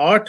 8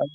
علی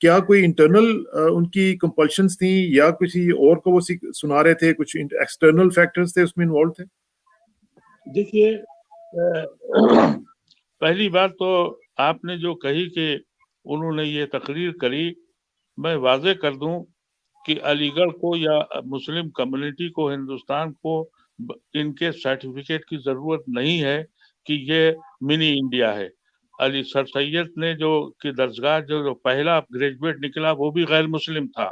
کیا کوئی انٹرنل ان کی کمپلشنز تھیں یا کسی اور کو وہ سنا رہے تھے, کچھ ایکسٹرنل فیکٹرز تھے اس میں انوالو تھے؟ دیکھیے پہلی بات تو آپ نے جو کہی کہ انہوں نے یہ تقریر کری, میں واضح کر دوں کہ علی گڑھ کو یا مسلم کمیونٹی کو, ہندوستان کو ان کے سرٹیفکیٹ کی ضرورت نہیں ہے کہ یہ منی انڈیا ہے. علی سر سید نے جو کی درسگاہ جو پہلا گریجویٹ نکلا وہ بھی غیر مسلم تھا.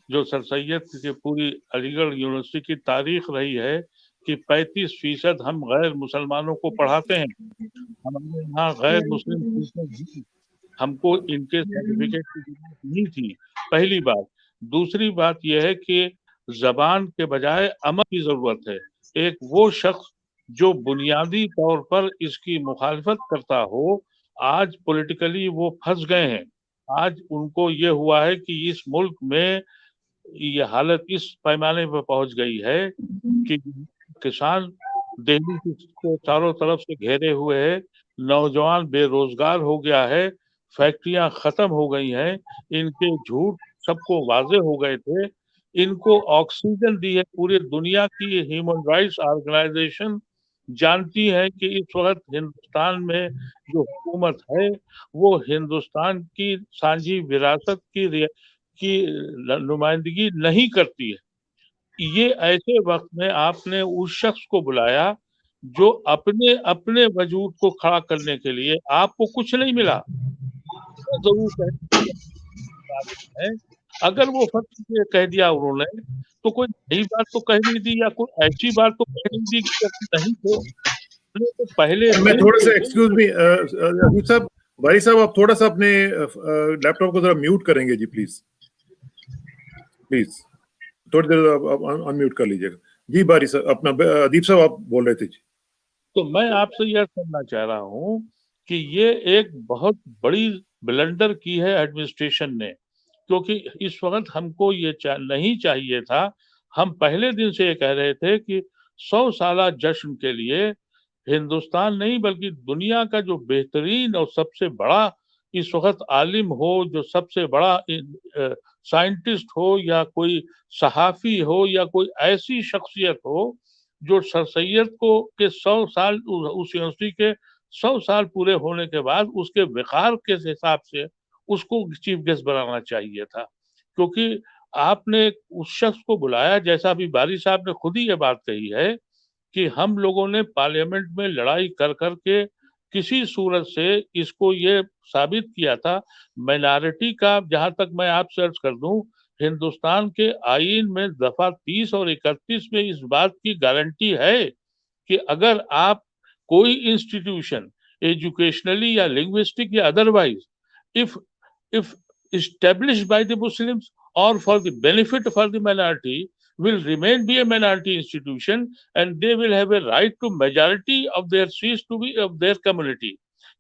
جو سر سید کی پوری علی گڑھ یونیورسٹی کی تاریخ رہی ہے کہ 35% ہم غیر مسلمانوں کو پڑھاتے ہیں. ہمارے یہاں غیر مسلم ہم کو ان کے سرٹیفکیٹ کی ضرورت نہیں تھی, پہلی بات. دوسری بات یہ ہے کہ زبان کے بجائے عمل کی ضرورت ہے. ایک وہ شخص جو بنیادی طور پر اس کی مخالفت کرتا ہو, آج پولیٹیکلی وہ پھنس گئے ہیں. آج ان کو یہ ہوا ہے کہ اس ملک میں یہ حالت اس پیمانے پر پہنچ گئی ہے کہ کسان دہلی کو چاروں طرف سے گھیرے ہوئے ہے, نوجوان بے روزگار ہو گیا ہے, فیکٹریاں ختم ہو گئی ہیں, ان کے جھوٹ سب کو واضح ہو گئے تھے. ان کو آکسیجن دی ہے پوری دنیا کی ہیومن رائٹس آرگنائزیشن جانتی ہے کہ اس وقت ہندوستان میں جو حکومت ہے وہ ہندوستان کی سانجھی وراثت کی نمائندگی نہیں کرتی ہے. یہ ایسے وقت میں آپ نے اس شخص کو بلایا جو اپنے وجود کو کھڑا کرنے کے لیے, آپ کو کچھ نہیں ملا ضرور ہے. اگر وہ فرض کہہ دیا انہوں نے تو کوئی نئی بات تو کہہ نہیں دی یا کوئی ایسی بات تو کہہ نہیں دی کہ نہیں تو پہلے میں تھوڑا سا ایکسکیوز می حبیب صاحب, بھائی صاحب آپ تھوڑا سا اپنے لیپ ٹاپ کو ذرا میوٹ کریں گے جی پلیز, پلیز تھوڑی دیر ان میوٹ کر لیجیے گا. جی باری صاحب, اپنا ادیب صاحب آپ بول رہے تھے جی. تو میں آپ سے یہ کرنا چاہ رہا ہوں کہ یہ ایک بہت بڑی بلنڈر کی ہے ایڈمنسٹریشن نے, کیونکہ اس وقت ہم کو یہ نہیں چاہیے تھا. ہم پہلے دن سے یہ کہہ رہے تھے کہ 100 سالہ جشن کے لیے ہندوستان نہیں بلکہ دنیا کا جو بہترین اور سب سے بڑا اس وقت عالم ہو, جو سب سے بڑا سائنٹسٹ ہو یا کوئی صحافی ہو یا کوئی ایسی شخصیت ہو جو سر سید کو کے 100 سال اس یونیورسٹی کے 100 سال پورے ہونے کے بعد اس کے وقار کے حساب سے اس کو چیف گیسٹ بنانا چاہیے تھا. کیونکہ آپ نے اس شخص کو بلایا, جیسا ابھی باری صاحب نے خود ہی یہ بات کہی ہے کہ ہم لوگوں نے پارلیمنٹ میں لڑائی کر کے کسی صورت سے اس کو یہ ثابت کیا تھا. مائنارٹی کا جہاں تک میں آپ سے عرض کر دوں, ہندوستان کے آئین میں دفعہ 30 اور 31 میں اس بات کی گارنٹی ہے کہ اگر آپ کوئی انسٹیٹیوشن ایجوکیشنلی یا لنگوسٹک یا otherwise if established by the Muslims or for the benefit for the minority will remain be a minority institution and they will have a right to majority of their seats to be of their community.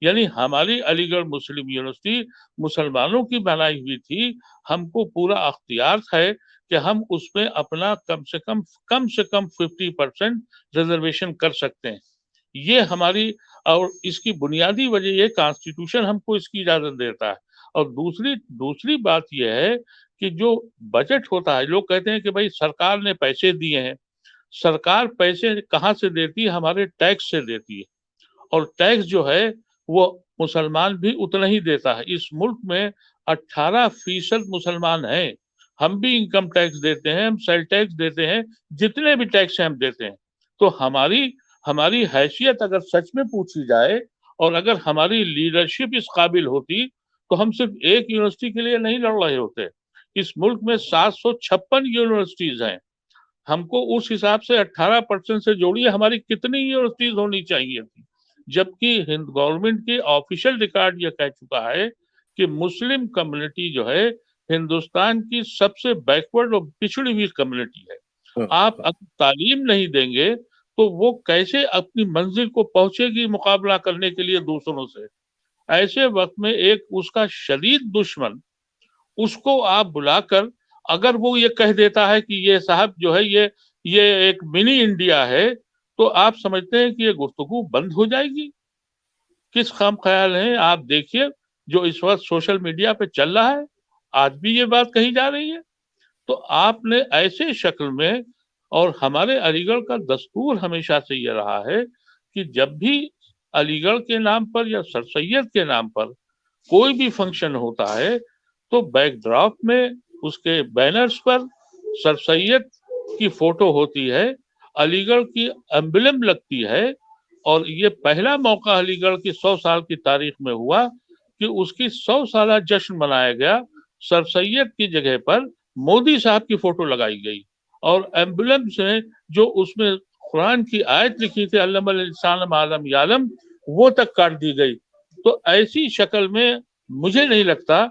یعنی ہماری علی گڑھ مسلم university مسلمانوں کی بنائی ہوئی تھی, ہم کو پورا اختیار ہے کہ ہم اس میں اپنا کم سے کم 50% ریزرویشن کر سکتے ہیں. یہ ہماری, اور اس کی بنیادی وجہ یہ کانسٹیٹیوشن ہم کو اس کی اجازت دیتا ہے. اور دوسری بات یہ ہے کہ جو بجٹ ہوتا ہے, لوگ کہتے ہیں کہ بھائی سرکار نے پیسے دیے ہیں. سرکار پیسے کہاں سے دیتی ہے؟ ہمارے ٹیکس سے دیتی ہے, اور ٹیکس جو ہے وہ مسلمان بھی اتنا ہی دیتا ہے. اس ملک میں 18% مسلمان ہیں. ہم بھی انکم ٹیکس دیتے ہیں, ہم سیل ٹیکس دیتے ہیں, جتنے بھی ٹیکس ہم دیتے ہیں. تو ہماری حیثیت اگر سچ میں پوچھی جائے اور اگر ہماری لیڈرشپ اس قابل ہوتی تو ہم صرف ایک یونیورسٹی کے لیے نہیں لڑ رہے ہوتے. اس ملک میں 756 یونیورسٹیز ہیں. ہم کو اس حساب سے 18% سے جوڑیے ہماری کتنی یونیورسٹیز ہونی چاہیے تھی. جبکہ گورنمنٹ کی آفیشیل ریکارڈ یہ کہہ چکا ہے کہ مسلم کمیونٹی جو ہے ہندوستان کی سب سے بیکورڈ اور پچھڑی ہوئی کمیونٹی ہے. آپ اگر تعلیم نہیں دیں گے تو وہ کیسے اپنی منزل کو پہنچے گی مقابلہ کرنے کے لیے دوسروں سے؟ ایسے وقت میں ایک اس کا شدید دشمن, اس کو آپ بلا کر اگر وہ یہ کہہ دیتا ہے کہ یہ صاحب جو ہے یہ ایک منی انڈیا ہے, تو آپ سمجھتے ہیں کہ یہ گفتگو بند ہو جائے گی؟ کس خام خیال ہیں آپ؟ دیکھیے جو اس وقت سوشل میڈیا پہ چل رہا ہے, آج بھی یہ بات کہی جا رہی ہے. تو آپ نے ایسے شکل میں, اور ہمارے علی گڑھ کا دستور ہمیشہ سے یہ رہا ہے کہ جب بھی علی گڑھ کے نام پر یا سر سید کے نام پر کوئی بھی فنکشن ہوتا ہے تو بیک ڈراپ میں اس کے بینرز پر سر سید کی فوٹو ہوتی ہے, علی گڑھ کی ایمبلم لگتی ہے. اور یہ پہلا موقع علی گڑھ کی 100 سال کی تاریخ میں ہوا کہ اس کی 100 سالہ جشن منایا گیا. سر سید کی جگہ پر مودی صاحب کی فوٹو لگائی گئی, اور ایمبولم سے جو اس میں قرآن کی آیت لکھی تھی علم الانسان ما لم یعلم, وہ تک کاٹ دی گئی. تو ایسی شکل میں مجھے نہیں لگتا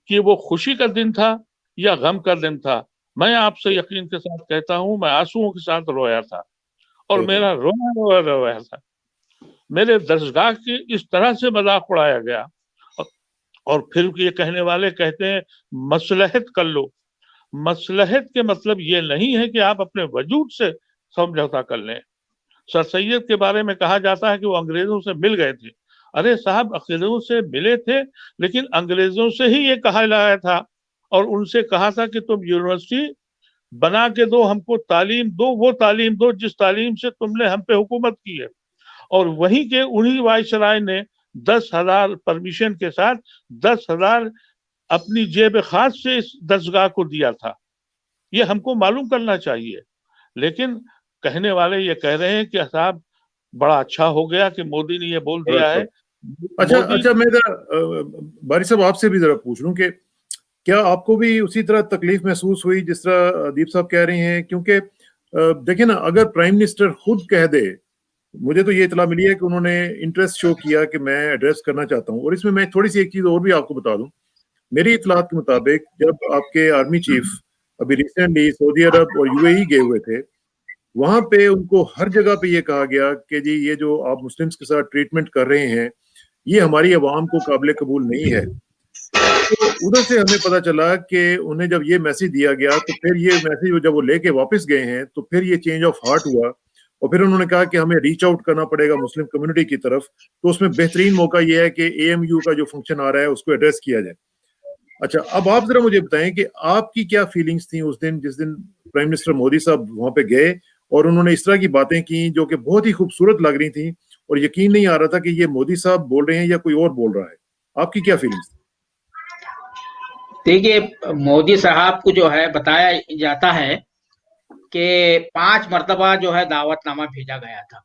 کہ وہ خوشی کا دن تھا یا غم کا دن تھا. میں آپ سے یقین کے ساتھ کہتا ہوں, میں آنسوؤں کے ساتھ رویا تھا, اور میرا رویا تھا. میرے درسگاہ کی اس طرح سے مذاق اڑایا گیا, اور پھر یہ کہنے والے کہتے ہیں مصلحت کر لو. مصلحت کے مطلب یہ نہیں ہے کہ آپ اپنے وجود سے سمجھوتا کر لیں. سر سید کے بارے میں کہا جاتا ہے کہ وہ انگریزوں سے مل گئے تھے. ارے صاحب, انگریزوں سے ملے تھے, لیکن انگریزوں سے ہی یہ کہا لایا تھا, اور ان سے کہا تھا کہ تم یونیورسٹی بنا کے دو, ہم کو تعلیم دو, وہ تعلیم دو جس تعلیم سے تم نے ہم پہ حکومت کی ہے. اور وہیں کے انہی وائسرائے نے 10,000 پرمیشن کے ساتھ 10,000 اپنی جیب خاص سے اس درسگاہ کو دیا تھا. یہ ہم کو معلوم کرنا چاہیے. لیکن کہنے والے یہ کہہ رہے ہیں کہ صاحب بڑا اچھا ہو گیا کہ مودی نے یہ بول دیا ہے. اچھا, میں ذرا باری صاحب آپ سے بھی ذرا پوچھ لوں کہ کیا آپ کو بھی اسی طرح تکلیف محسوس ہوئی جس طرح ادیب صاحب کہہ رہے ہیں؟ کیونکہ دیکھیں نا, اگر پرائم منسٹر خود کہہ دے, مجھے تو یہ اطلاع ملی ہے کہ انہوں نے انٹرسٹ شو کیا کہ میں ایڈریس کرنا چاہتا ہوں. اور اس میں تھوڑی سی ایک چیز اور بھی آپ کو بتا دوں. میری اطلاعات کے مطابق جب آپ کے آرمی چیف ابھی ریسنٹلی سعودی عرب اور UAE گئے ہوئے تھے, وہاں پہ ان کو ہر جگہ پہ یہ کہا گیا کہ جی یہ جو آپ مسلمس کے ساتھ ٹریٹمنٹ کر رہے ہیں یہ ہماری عوام کو قابل قبول نہیں ہے. تو ادھر سے ہمیں پتا چلا کہ انہیں جب یہ میسج دیا گیا تو پھر یہ میسج جب وہ لے کے واپس گئے ہیں تو پھر یہ چینج آف ہارٹ ہوا, اور پھر انہوں نے کہا کہ ہمیں ریچ آؤٹ کرنا پڑے گا مسلم کمیونٹی کی طرف. تو اس میں بہترین موقع یہ ہے کہ AMU کا جو فنکشن آ رہا ہے اس کو ایڈریس کیا جائے. اچھا, اب آپ ذرا مجھے بتائیں کہ آپ کی کیا فیلنگز تھیں اس دن جس دن پرائم منسٹر مودی صاحب وہاں پہ گئے اور انہوں نے اس طرح کی باتیں کی جو کہ بہت ہی خوبصورت لگ رہی تھیں, اور یقین نہیں آ رہا تھا کہ یہ مودی صاحب بول رہے ہیں یا کوئی اور بول رہا ہے. آپ کی کیا فیلنگز تھیں؟ دیکھیے, مودی صاحب کو جو ہے بتایا جاتا ہے کہ 5 مرتبہ جو ہے دعوت نامہ بھیجا گیا تھا.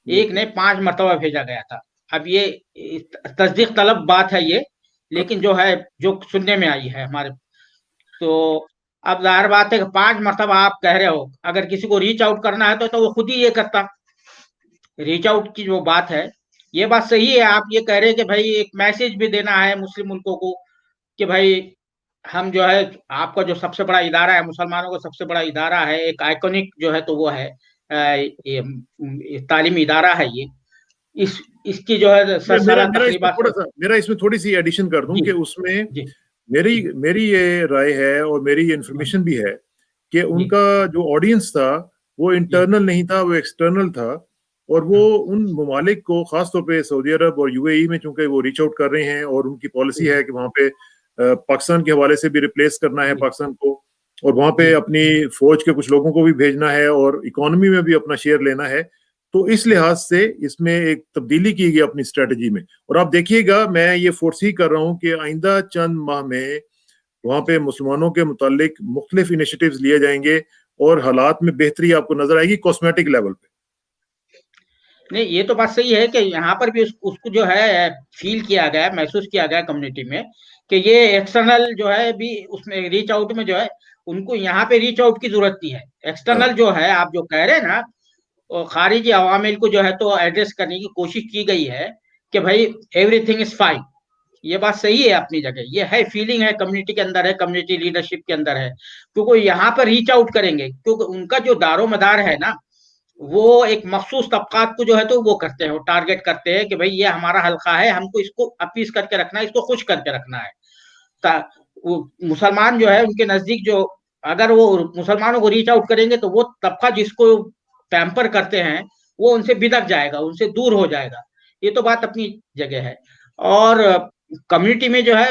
ایک نہیں 5 مرتبہ بھیجا گیا تھا. اب یہ تصدیق طلب بات ہے یہ, لیکن جو ہے جو سننے میں آئی ہے ہمارے, تو اب ظاہر بات ہے کہ 5 مرتبہ آپ کہہ رہے ہو, اگر کسی کو ریچ آؤٹ کرنا ہے تو وہ خود ہی یہ کرتا. ریچ آؤٹ کی جو بات ہے یہ بات صحیح ہے. آپ یہ کہہ رہے کہ بھائی ایک میسج بھی دینا ہے مسلم ملکوں کو کہ بھائی ہم جو ہے آپ کا جو سب سے بڑا ادارہ ہے, مسلمانوں کا سب سے بڑا ادارہ ہے, ایک آئیکونک جو ہے تو وہ ہے تعلیمی ادارہ ہے یہ. اس کی جو ہے سالہ تقریبات. میرا اس میں تھوڑی سی ایڈیشن کر دوں کہ اس میں جی میری یہ رائے ہے اور میری یہ انفارمیشن بھی ہے کہ ان کا جو آڈینس تھا وہ انٹرنل نہیں تھا, وہ ایکسٹرنل تھا. اور وہ ان ممالک کو خاص طور پہ سعودی عرب اور UAE میں چونکہ وہ ریچ آؤٹ کر رہے ہیں اور ان کی پالیسی ہے کہ وہاں پہ پاکستان کے حوالے سے بھی ریپلیس کرنا ہے پاکستان کو, اور وہاں پہ اپنی فوج کے کچھ لوگوں کو بھی بھیجنا ہے اور اکانومی میں بھی اپنا شیئر لینا ہے. تو اس لحاظ سے اس میں ایک تبدیلی کی گئی اپنی اسٹریٹجی میں. اور آپ دیکھیے گا, میں یہ فورسی کر رہا ہوں کہ آئندہ چند ماہ میں وہاں پہ مسلمانوں کے متعلق مختلف انیشیٹیوز لیے جائیں گے اور حالات میں بہتری آپ کو نظر آئے گی کاسمیٹک لیول پہ. نہیں, یہ تو بات صحیح ہے کہ یہاں پر بھی اس کو جو ہے فیل کیا گیا, محسوس کیا گیا کمیونٹی میں کہ یہ ایکسٹرنل جو ہے بھی اس میں ریچ آؤٹ میں جو ہے ان کو یہاں پہ ریچ آؤٹ کی ضرورت نہیں ہے. ایکسٹرنل جو ہے آپ جو کہہ رہے ہیں نا, خارجی عوامل کو جو ہے تو ایڈریس کرنے کی کوشش کی گئی ہے کہ بھائی ایوری تھنگ از فائن. یہ بات صحیح ہے اپنی جگہ, یہ ہے فیلنگ ہے کمیونٹی کے اندر ہے, کمیونٹی لیڈرشپ کے اندر ہے, کیونکہ یہاں پر ریچ آؤٹ کریں گے کیونکہ ان کا جو دار و مدار ہے نا وہ ایک مخصوص طبقات کو جو ہے تو وہ کرتے ہیں, وہ ٹارگٹ کرتے ہیں کہ بھئی یہ ہمارا حلقہ ہے, ہم کو اس کو اپیس کر کے رکھنا ہے, اس کو خوش کر کے رکھنا ہے. مسلمان جو ہے ان کے نزدیک جو اگر وہ مسلمانوں کو ریچ آؤٹ کریں گے تو وہ طبقہ جس کو پیمپر کرتے ہیں وہ ان سے بدک جائے گا, ان سے دور ہو جائے گا. یہ تو بات اپنی جگہ ہے. اور کمیونٹی میں جو ہے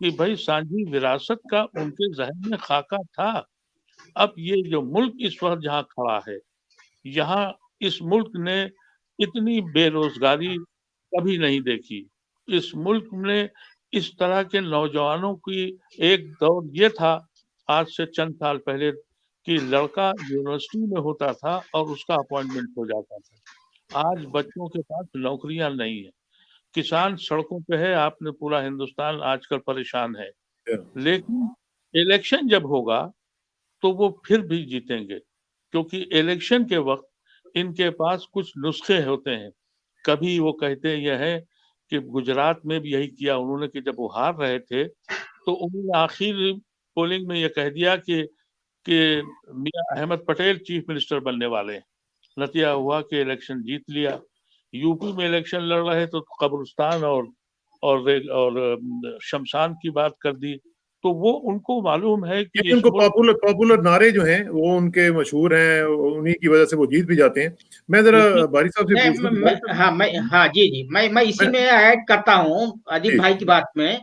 کہ بھائی سانجھی وراثت کا ان کے ذہن میں خاکہ تھا. اب یہ جو ملک اس وقت جہاں کھڑا ہے، یہاں اس ملک نے اتنی بے روزگاری کبھی نہیں دیکھی. اس ملک نے اس طرح کے نوجوانوں کی ایک دور یہ تھا آج سے چند سال پہلے کہ لڑکا یونیورسٹی میں ہوتا تھا اور اس کا اپوائنٹمنٹ ہو جاتا تھا. آج بچوں کے پاس نوکریاں نہیں ہیں. کسان سڑکوں پہ ہے. آپ نے پورا ہندوستان آج کل پریشان ہے. لیکن الیکشن جب ہوگا تو وہ پھر بھی جیتیں گے، کیونکہ الیکشن کے وقت ان کے پاس کچھ نسخے ہوتے ہیں. کبھی وہ کہتے یہ ہے کہ گجرات میں بھی یہی کیا انہوں نے کہ جب وہ ہار رہے تھے تو انہوں نے آخر پولنگ میں یہ کہہ دیا کہ میاں احمد پٹیل چیف منسٹر بننے والے ہیں. نتیجہ ہوا کہ الیکشن جیت لیا. یو پی میں الیکشن لڑ رہے تو قبرستان اور شمشان کی بات کر دی. تو وہ ان کو معلوم ہے کہ ان کو پاپولر نعرے جو ہیں وہ ان کے مشہور ہیں، انہی کی وجہ سے وہ جیت بھی جاتے ہیں. میں ذرا باری صاحب سے پوچھوں. ہاں جی میں اسی میں ایڈ کرتا ہوں ادیب بھائی کی بات میں.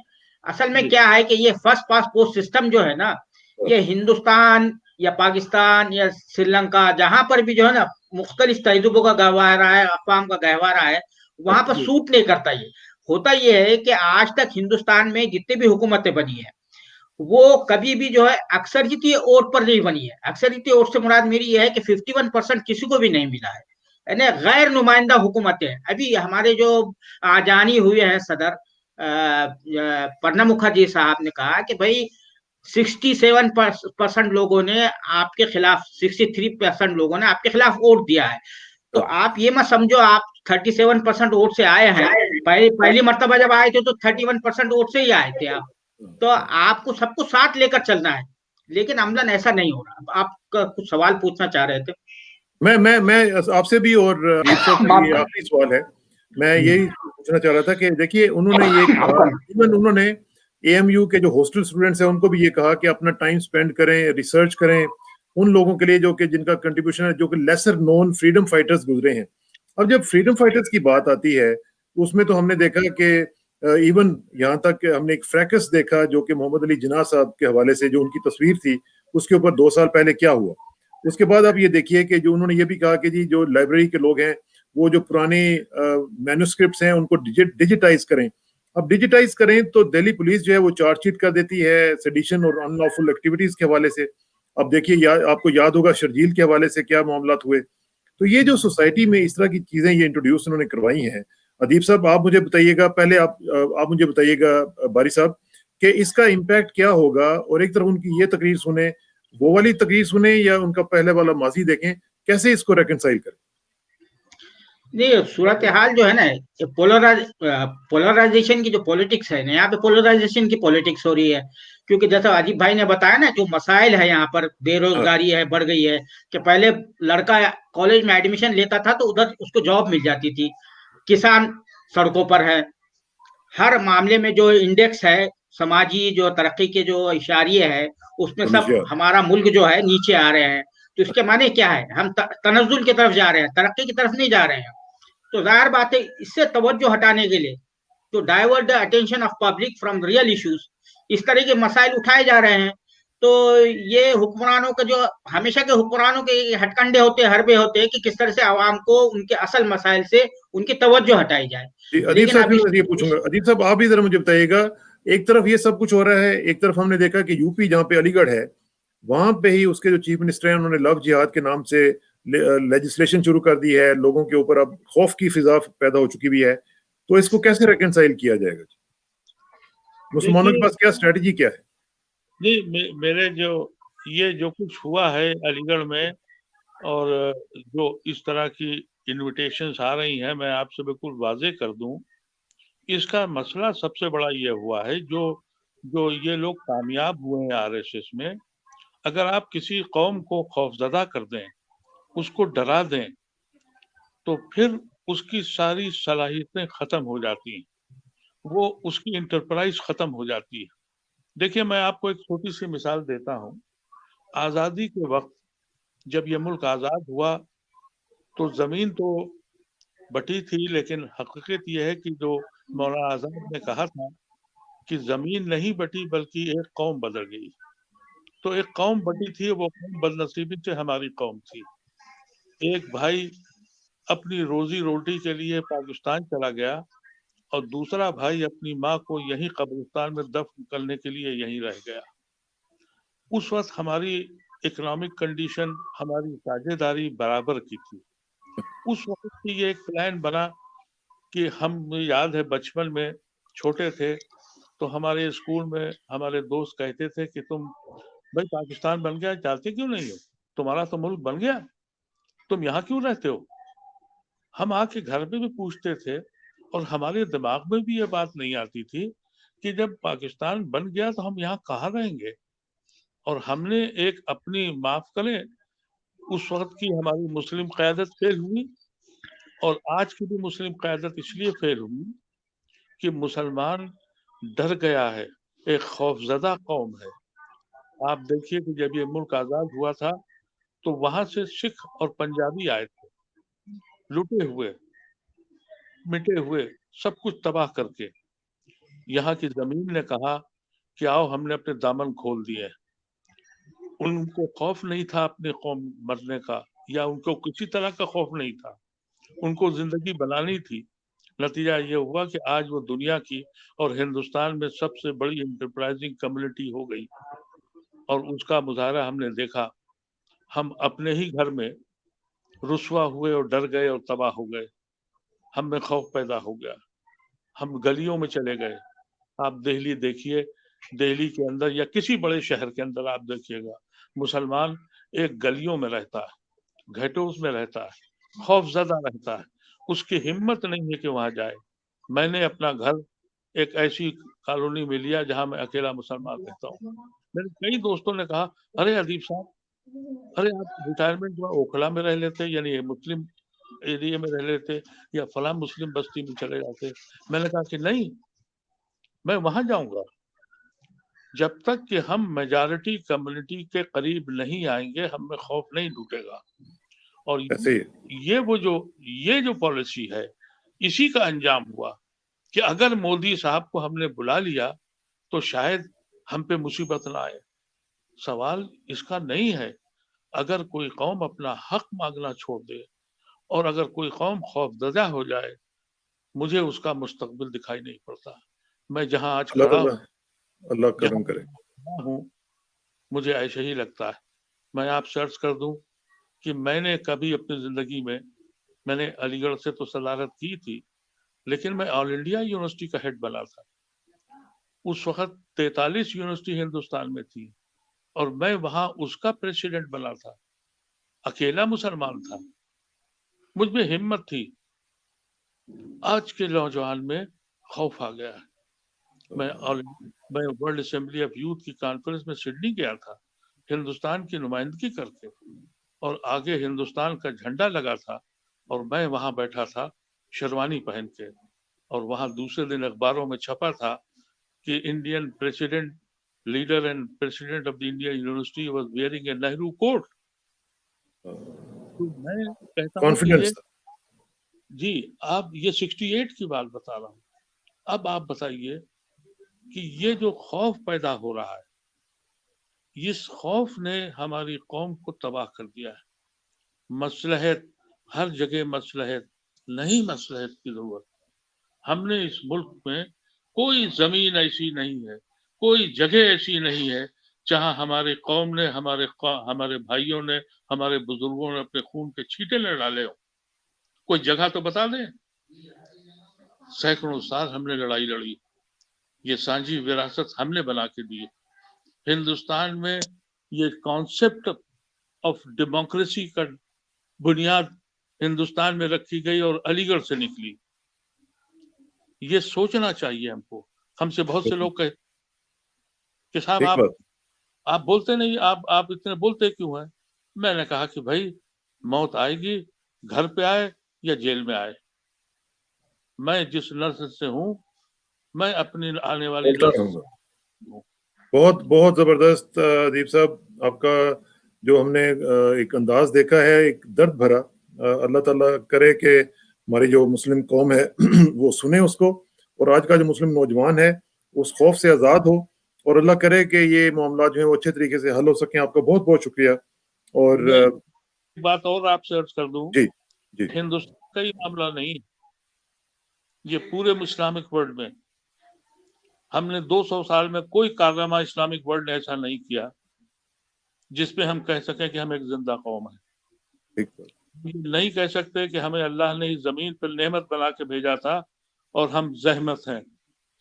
اصل میں کیا ہے کہ یہ فرسٹ پاس پوسٹ سسٹم جو ہے نا، یہ ہندوستان یا پاکستان یا سری لنکا جہاں پر بھی جو ہے نا مختلف تہذیبوں کا گہوارہ ہے، اقوام کا گہوارہ ہے، وہاں پر سوٹ نہیں کرتا. یہ ہوتا یہ ہے کہ آج تک ہندوستان میں جتنے بھی حکومتیں بنی ہیں وہ کبھی بھی جو ہے اکثریتی ووٹ پر نہیں بنی ہے. اکثریتی ووٹ سے مراد میری یہ ہے کہ 51% کسی کو بھی نہیں ملا ہے، یعنی غیر نمائندہ حکومتیں. ابھی ہمارے جو آجانی ہوئے ہیں صدر پرنب مکھرجی صاحب نے کہا کہ بھائی 67% لوگوں نے آپ کے خلاف، 63% لوگوں نے آپ کے خلاف ووٹ دیا ہے. تو آپ یہ مت سمجھو آپ 37% ووٹ سے آئے ہیں. پہلی مرتبہ جب آئے تھے تو 31% ووٹ سے ہی آئے تھے آپ. تو آپ کو سب کو ساتھ لے کر چلنا ہے، لیکن عملاً ایسا نہیں ہو رہا. آپ کا کچھ سوال پوچھنا چاہ رہے تھے. میں آپ سے بھی اور یہ آخری سوال ہے. میں یہی پوچھنا چاہ رہا تھا کہ دیکھیے انہوں نے یہ کہا، ایون انہوں نے اے ایم یو کے جو ہاسٹل اسٹوڈنٹس ہیں ان کو بھی یہ کہا کہ اپنا ٹائم سپینڈ کریں، ریسرچ کریں ان لوگوں کے لیے جو کہ جن کا کنٹریبیوشن ہے، جو کہ لیسر نون فریڈم فائٹرز گزرے ہیں. اب جب فریڈم فائٹرز کی بات آتی ہے اس میں تو ہم نے دیکھا کہ ایون یہاں تک کہ ہم نے ایک فریکس دیکھا جو کہ محمد علی جناح صاحب کے حوالے سے جو ان کی تصویر تھی اس کے اوپر 2 سال پہلے کیا ہوا. اس کے بعد آپ یہ دیکھیے کہ جو انہوں نے یہ بھی کہا کہ جی جو لائبریری کے لوگ ہیں وہ جو پرانے مینوسکرپٹس ہیں ان کو ڈیجیٹائز کریں. اب ڈیجیٹائز کریں تو دہلی پولیس جو ہے وہ چارج شیٹ کر دیتی ہے سیڈیشن اور ان لافل ایکٹیویٹیز کے حوالے سے. اب دیکھیے آپ کو یاد ہوگا شرجیل کے حوالے سے کیا معاملات ہوئے. تو یہ جو سوسائٹی میں اس طرح کی چیزیں یہ انٹروڈیوس انہوں نے کروائی ہیں. ادیب صاحب آپ مجھے بتائیے گا، پہلے آپ مجھے بتائیے گا باری صاحب کہ اس کا امپیکٹ کیا ہوگا. اور ایک طرف ان کی یہ تقریر سنیں، وہ والی تقریر سنیں، یا ان کا پہلے والا ماضی دیکھیں، کیسے اس کو ریکنسائل کریں؟ نہیں، صورتحال جو ہے نا پولرائزیشن کی جو پولیٹکس ہے نا، یہاں پہ پولرائزیشن کی پولیٹکس ہو رہی ہے. کیونکہ جیسا عجیب بھائی نے بتایا نا جو مسائل ہے یہاں پر، بے روزگاری ہے بڑھ گئی ہے، کہ پہلے لڑکا کالج میں ایڈمیشن لیتا تھا تو ادھر اس کو جاب مل جاتی تھی. کسان سڑکوں پر ہے. ہر معاملے میں جو انڈیکس ہے سماجی جو ترقی کے جو اشاریے ہے اس میں سب ہمارا ملک جو ہے نیچے آ رہے ہیں. تو اس کے معنی کیا ہے؟ ہم تنزل کی طرف جا رہے ہیں، ترقی کی طرف نہیں جا رہے ہیں. تو ظاہر بات ہے اس سے توجہ ہٹانے کے لیے تو divert the attention of public from real issues, اس طرح کے مسائل اٹھائے جا رہے ہیں. تو یہ حکمرانوں کا جو ہمیشہ کے حکمرانوں کے ہٹ کنڈے ہوتے ہیں، حربے ہوتے ہیں کہ کس طرح سے عوام کو ان کے اصل مسائل سے ان کی توجہ ہٹائی جائے. ادیب صاحب یہ پوچھوں گا، ادیب صاحب آپ بھی ذرا مجھے بتائیے گا، ایک طرف یہ سب کچھ ہو رہا ہے، ایک طرف ہم نے دیکھا کہ یو پی جہاں پہ علی گڑھ ہے وہاں پہ ہی اس کے جو چیف منسٹر ہیں انہوں نے لو جہاد کے نام سے لیجسلیشن شروع کر دی ہے. لوگوں کے اوپر اب خوف کی فضا پیدا ہو چکی بھی ہے. تو اس کو کیسے ریکنسائل کیا جائے گا؟ مسلمانوں کے پاس کیا اسٹریٹجی کیا ہے؟ نہیں، میرے جو کچھ ہوا ہے علی گڑھ میں اور جو اس طرح کی انویٹیشنز آ رہی ہیں، میں آپ سے بالکل واضح کر دوں، اس کا مسئلہ سب سے بڑا یہ ہوا ہے جو یہ لوگ کامیاب ہوئے ہیں آر ایس ایس میں. اگر آپ کسی قوم کو خوفزدہ کر دیں، اس کو ڈرا دیں، تو پھر اس کی ساری صلاحیتیں ختم ہو جاتی ہیں، وہ اس کی انٹرپرائز ختم ہو جاتی ہے. دیکھیے میں آپ کو ایک چھوٹی سی مثال دیتا ہوں. آزادی کے وقت جب یہ ملک آزاد ہوا تو زمین تو بٹی تھی، لیکن حقیقت یہ ہے کہ جو مولانا آزاد نے کہا تھا کہ زمین نہیں بٹی بلکہ ایک قوم بدل گئی. تو ایک قوم بٹی تھی, وہ قوم بدنصیبی سے ہماری قوم تھی. ایک بھائی اپنی روزی روٹی کے لیے پاکستان چلا گیا اور دوسرا بھائی اپنی ماں کو یہیں قبرستان میں دفن کرنے کے لیے یہیں رہ گیا. اس وقت ہماری اکنامک کنڈیشن, ہماری ساجھیداری برابر کی تھی. اس وقت کی یہ ایک پلان بنا کہ ہم, یاد ہے بچپن میں چھوٹے تھے تو ہمارے اسکول میں ہمارے دوست کہتے تھے کہ تم بھائی پاکستان بن گیا, جاتے کیوں نہیں ہو, تمہارا تو ملک بن گیا, تم یہاں کیوں رہتے ہو. ہم آ کے گھر میں بھی پوچھتے تھے اور ہمارے دماغ میں بھی یہ بات نہیں آتی تھی کہ جب پاکستان بن گیا تو ہم یہاں کہاں رہیں گے. اور ہم نے ایک اپنی, معاف کریں, اس وقت کی ہماری مسلم قیادت فیل ہوئی, اور آج کی بھی مسلم قیادت اس لیے فیل ہوئی کہ مسلمان ڈر گیا ہے, ایک خوفزدہ قوم ہے. آپ دیکھیے کہ جب یہ ملک آزاد ہوا تھا تو وہاں سے سکھ اور پنجابی آئے تھے, لٹے ہوئے, مٹے ہوئے, سب کچھ تباہ کر کے. یہاں کی زمین نے کہا کہ آؤ, ہم نے اپنے دامن کھول دیے. ان کو خوف نہیں تھا اپنی قوم مرنے کا, یا ان کو کسی طرح کا خوف نہیں تھا, ان کو زندگی بنانی تھی. نتیجہ یہ ہوا کہ آج وہ دنیا کی اور ہندوستان میں سب سے بڑی انٹرپرائزنگ کمیونٹی ہو گئی, اور اس کا مظاہرہ ہم نے دیکھا. ہم اپنے ہی گھر میں رسوا ہوئے اور ڈر گئے اور تباہ ہو گئے, ہم میں خوف پیدا ہو گیا, ہم گلیوں میں چلے گئے. آپ دہلی دیکھیے, دہلی کے اندر یا کسی بڑے شہر کے اندر آپ دیکھیے گا, مسلمان ایک گلیوں میں رہتا ہے, گھٹوز میں رہتا ہے, خوف زدہ رہتا ہے, اس کی ہمت نہیں ہے کہ وہاں جائے. میں نے اپنا گھر ایک ایسی کالونی میں لیا جہاں میں اکیلا مسلمان رہتا ہوں. میرے کئی دوستوں نے کہا, ارے ادیب صاحب, ارے آپ ریٹائرمنٹ میں اوکھلا میں رہ لیتے, یعنی مسلم ایریا میں رہ لیتے, یا فلاں مسلم بستی میں چلے جاتے. میں نے کہا کہ نہیں, میں وہاں جاؤں گا. جب تک کہ ہم میجارٹی کمیونٹی کے قریب نہیں آئیں گے, ہم میں خوف نہیں ڈوٹے گا. اور یہ جو پالیسی ہے, اسی کا انجام ہوا کہ اگر مودی صاحب کو ہم نے بلا لیا تو شاید ہم پہ مصیبت نہ آئے. سوال اس کا نہیں ہے. اگر کوئی قوم اپنا حق مانگنا چھوڑ دے, اور اگر کوئی قوم خوف زدہ ہو جائے, مجھے اس کا مستقبل دکھائی نہیں پڑتا. میں جہاں آج کھڑا اللہ کرم کرے ہوں, مجھے ایسے ہی لگتا ہے. میں آپ سے عرض کر دوں کہ میں نے کبھی اپنی زندگی میں نے علی گڑھ سے تو صدارت کی تھی, لیکن میں آل انڈیا یونیورسٹی کا ہیڈ بنا تھا. اس وقت 43 یونیورسٹی ہندوستان میں تھی, اور میں وہاں اس کا پریسیڈنٹ بنا تھا. اکیلا مسلمان تھا, مجھ میں ہمت تھی. آج کے نوجوان میں خوف آ گیا ہے. میں ورلڈ اسمبلی آف یوتھ کی کانفرنس میں سڈنی گیا تھا, ہندوستان کی نمائندگی کر کے, اور آگے ہندوستان کا جھنڈا لگا تھا, اور میں وہاں بیٹھا تھا شیروانی پہن کے, اور وہاں دوسرے دن اخباروں میں چھپا تھا کہ Indian president, leader and president of the India university was wearing a Nehru coat. میں کہتا ہوں کہ یہ, جی آپ یہ 68 کی بات بتا رہا ہوں. اب آپ بتائیے کہ یہ جو خوف پیدا ہو رہا ہے, اس خوف نے ہماری قوم کو تباہ کر دیا ہے. مصلحت, ہر جگہ مصلحت نہیں, مصلحت کی ضرورت. ہم نے اس ملک میں کوئی زمین ایسی نہیں ہے, کوئی جگہ ایسی نہیں ہے جہاں ہماری قوم نے, ہمارے بھائیوں نے, ہمارے بزرگوں نے اپنے خون کے چھینٹے نہ ڈالے ہوں. کوئی جگہ تو بتا دیں. سینکڑوں سال ہم نے لڑائی لڑی, یہ سانجھی وراثت ہم نے بنا کے دی. ہندوستان میں یہ کانسیپٹ آف ڈیموکریسی کا بنیاد ہندوستان میں رکھی گئی اور علی گڑھ سے نکلی. یہ سوچنا چاہیے ہم کو. ہم سے بہت سے لوگ کہتے کہ صاحب آپ بولتے نہیں, آپ اتنے بولتے کیوں ہیں. میں نے کہا کہ بھائی موت آئے گی, گھر پہ آئے یا جیل میں آئے. میں جس نسل سے ہوں, میں اپنی آنے والی نسل. بہت بہت زبردست ادیب صاحب, آپ کا جو ہم نے ایک انداز دیکھا ہے, ایک درد بھرا. اللہ تعالیٰ کرے کہ ہماری جو مسلم قوم ہے وہ سنے اس کو, اور آج کا جو مسلم نوجوان ہے اس خوف سے آزاد ہو اور اللہ کرے کہ یہ معاملات جو ہیں وہ اچھے طریقے سے حل ہو سکیں. آپ کا بہت بہت شکریہ. اور ایک بات اور آپ سے عرض کر دوں, جی جی ہندوستان کا ہی معاملہ نہیں, یہ پورے اسلامک ورلڈ میں ہم نے 200 سال میں کوئی کارنامہ اسلامک ورلڈ نے ایسا نہیں کیا جس پہ ہم کہہ سکیں کہ ہم ایک زندہ قوم ہیں. ٹھیک ہے. نہیں کہہ سکتے کہ ہمیں اللہ نے اس زمین پر نعمت بنا کے بھیجا تھا اور ہم زحمت ہیں,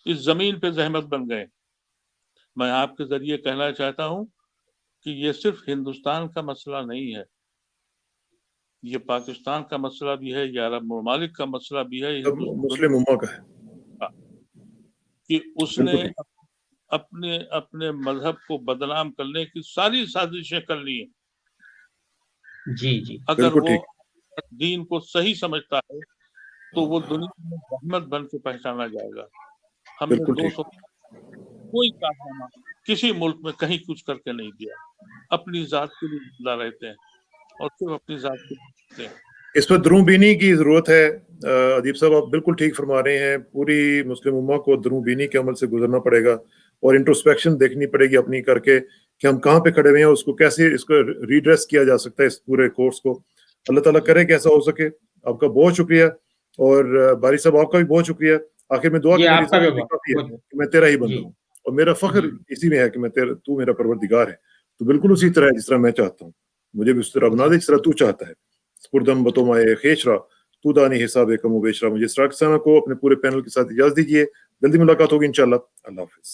اس زمین پہ زحمت بن گئے. میں آپ کے ذریعے کہنا چاہتا ہوں کہ یہ صرف ہندوستان کا مسئلہ نہیں ہے, یہ پاکستان کا مسئلہ بھی ہے, یہ عرب ممالک کا مسئلہ بھی ہے, مسلم امہ کا ہے کہ اس نے اپنے مذہب کو بدنام کرنے کی ساری سازشیں کر لی ہیں. جی جی اگر وہ دین کو صحیح سمجھتا ہے تو وہ دنیا میں رحمت بن کے پہچانا جائے گا. ہم نے 200 کوئی کارنامہ کسی ملک میں کہیں کچھ کر کے نہیں دیا, اپنی ذات کے لیے زندہ رہتے ہیں اور صرف اپنی ذات کے لیے رہتے ہیں. اس پر دروں بینی کی ضرورت ہے. ادیب صاحب آپ بالکل ٹھیک فرما رہے ہیں. پوری مسلم امہ کو دروں بینی کے عمل سے گزرنا پڑے گا اور انٹروسپیکشن دیکھنی پڑے گی اپنی کر کے کہ ہم کہاں پہ کھڑے ہوئے ہیں, اس کو کیسے اس کو ریڈریس کیا جا سکتا ہے اس پورے کورس کو. اللہ تعالیٰ کرے کہ ایسا ہو سکے. آپ کا بہت شکریہ اور باری صاحب آپ کا بھی بہت شکریہ. آخر میں دعا کہ میں تیرا ہی بندہ ہوں اور میرا فخر اسی میں ہے کہ تو میرا پروردگار ہے. تو بالکل اسی طرح ہے جس طرح میں چاہتا ہوں, مجھے بھی اس طرح بنا دے جس طرح تو چاہتا ہے. سپردم بتومائے خیشرا تو دانی حساب کم و بیشرا. مجھے اسراق ثنا کو اپنے پورے پینل کے ساتھ اجازت دیجیے. جلدی ملاقات ہوگی انشاءاللہ. اللہ حافظ.